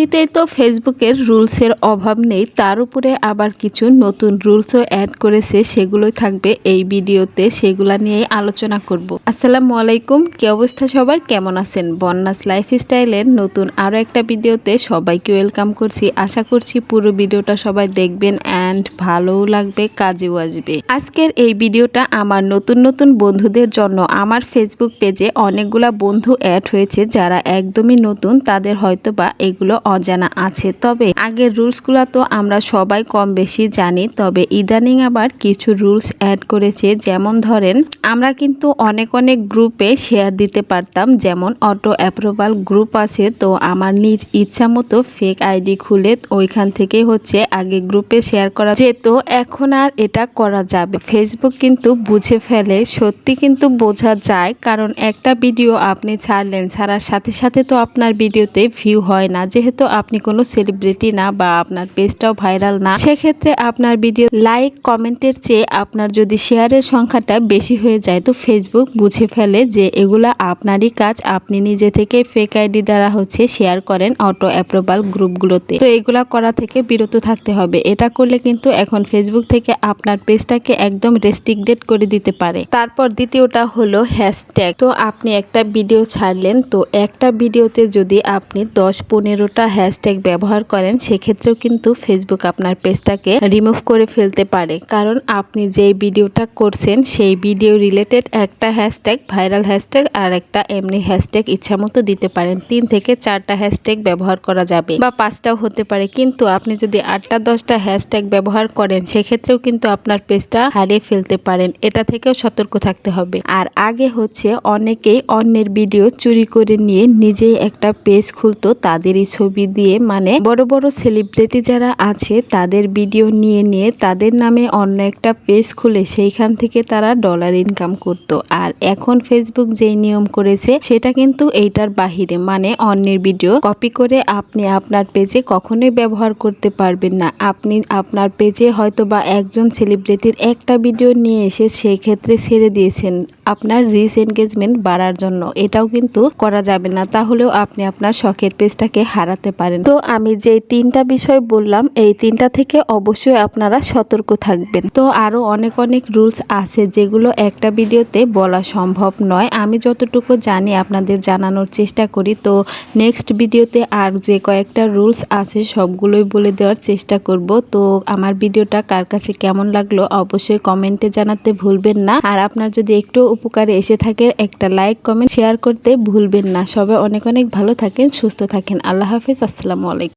এমনিতেই তো ফেসবুকের রুলসের অভাব নেই, তার উপরে আবার কিছু নতুন রুলসও অ্যাড করেছে, সেগুলোই থাকবে এই ভিডিওতে, সেগুলা নিয়েই আলোচনা করব। আসসালামু আলাইকুম, কি অবস্থা সবার, কেমন আছেন? বন্যাস লাইফস্টাইলের নতুন আরও একটা ভিডিওতে সবাইকে ওয়েলকাম করছি। আশা করছি পুরো ভিডিওটা সবাই দেখবেন অ্যান্ড ভালোও লাগবে, কাজেও আসবে। আজকের এই ভিডিওটা আমার নতুন নতুন বন্ধুদের জন্য। আমার ফেসবুক পেজে অনেকগুলা বন্ধু অ্যাড হয়েছে যারা একদমই নতুন, তাদের হয়তো বা এগুলো অজানা আছে। তবে আগের রুলসগুলো তো আমরা সবাই কম বেশি জানি, তবে ইদানিং আবার কিছু রুলস অ্যাড করেছে। যেমন ধরেন, আমরা কিন্তু অনেক গ্রুপে শেয়ার দিতে পারতাম, যেমন অটো অ্যাপ্রুভাল গ্রুপ আছে, তো আমার নিজ ইচ্ছা মতো ফেক আইডি খুলে ওইখান থেকে আগে গ্রুপে শেয়ার করা যেত, এখন আর এটা করা যাবে। ফেসবুক কিন্তু বুঝে ফেলে, সত্যি কিন্তু বোঝা যায়, কারণ একটা ভিডিও আপনি ছাড়লেন, ছাড়ার সাথে সাথে তো আপনার ভিডিওতে ভিউ হয় না, যেহেতু আপনি কোনো সেলিব্রিটি না বা আপনার পেজটাও ভাইরাল না। সেক্ষেত্রে আপনার ভিডিও লাইক কমেন্টের চেয়ে আপনার যদি শেয়ারের সংখ্যাটা বেশি হয়ে যায়, তো ফেসবুক বুঝে ফেলে যে এগুলা আপনারই কাজ, আপনি নিজে থেকে ফেক আইডি দ্বারা শেয়ার করেন অটো অ্যাপ্রুভাল গ্রুপগুলোতে। তো এগুলা করা থেকে বিরত থাকতে হবে। এটা করলে কিন্তু এখন ফেসবুক থেকে আপনার পেজটাকে একদম রেস্ট্রিক্টেড করে দিতে পারে। তারপর দ্বিতীয়টা হলো হ্যাশট্যাগ। তো আপনি একটা ভিডিও ছাড়লেন, তো একটা ভিডিওতে যদি আপনি 10-15টা হ্যাশট্যাগ ব্যবহার করেন, সেক্ষেত্রেও কিন্তু ফেসবুক আপনার পেজটাকে রিমুভ করে ফেলতে পারে। কারণ আপনি যেই ভিডিওটা করছেন সেই ভিডিও রিলেটেড একটা হ্যাশট্যাগ, ভাইরাল হ্যাশট্যাগ, আর একটা এমনি হ্যাশট্যাগ ইচ্ছা মতো দিতে পারেন। 3 থেকে 4টা হ্যাশট্যাগ ব্যবহার করা যাবে, বা 5টাও হতে পারে। কিন্তু আপনি যদি 8টা-10টা হ্যাশট্যাগ ব্যবহার করেন, সেক্ষেত্রেও কিন্তু আপনার পেজটা হারিয়ে ফেলতে পারেন। এটা থেকেও সতর্ক থাকতে হবে। আর আগে অনেকেই অন্যের ভিডিও চুরি করে নিয়ে নিজেই একটা পেজ খুলতো, তাদেরই ছবি দিয়ে, মানে বড় বড় সেলিব্রিটি যারা আছে তাদের ভিডিও নিয়ে তাদের নামে অন্য একটা পেজ খুলে সেইখান থেকে তারা ডলার ইনকাম করত। আর এখন ফেসবুক যেই নিয়ম করেছে সেটা কিন্তু এইটার বাহিরে, মানে অন্যের ভিডিও কপি করে আপনি আপনার পেজে কখনোই ব্যবহার করতে পারবেন না। আপনি আপনার পেজে হয়তো বা একজন সেলিব্রিটির একটা ভিডিও নিয়ে এসে সেই ক্ষেত্রে ছেড়ে দিয়েছেন আপনার রিচ এনগেজমেন্ট বাড়ার জন্য, এটাও কিন্তু করা যাবে না। তাহলেও আপনি আপনার শখের পেজটাকে হারাতে পারেন। তো আমি যে 3টা বিষয় বললাম, এই 3টা থেকে অবশ্যই আপনারা সতর্ক থাকবেন। তো আরো অনেক রুলস আছে যেগুলো একটা ভিডিওতে বলা সম্ভব নয়। আমি যতটুকু জানি আপনাদের জানানোর চেষ্টা করি। তো নেক্সট ভিডিওতে আর যে কয়েকটা রুলস আছে সবগুলোই বলে দেওয়ার চেষ্টা করব। তো আমার ভিডিওটা কার কাছে কেমন লাগলো অবশ্যই কমেন্টে জানাতে ভুলবেন না। আর আপনার যদি একটু উপকারে এসে থাকে, একটা লাইক কমেন্ট শেয়ার করতে ভুলবেন না। সবাই অনেক ভালো থাকেন, সুস্থ থাকেন। আল্লাহ হাফেজ, আসসালামু আলাইকুম।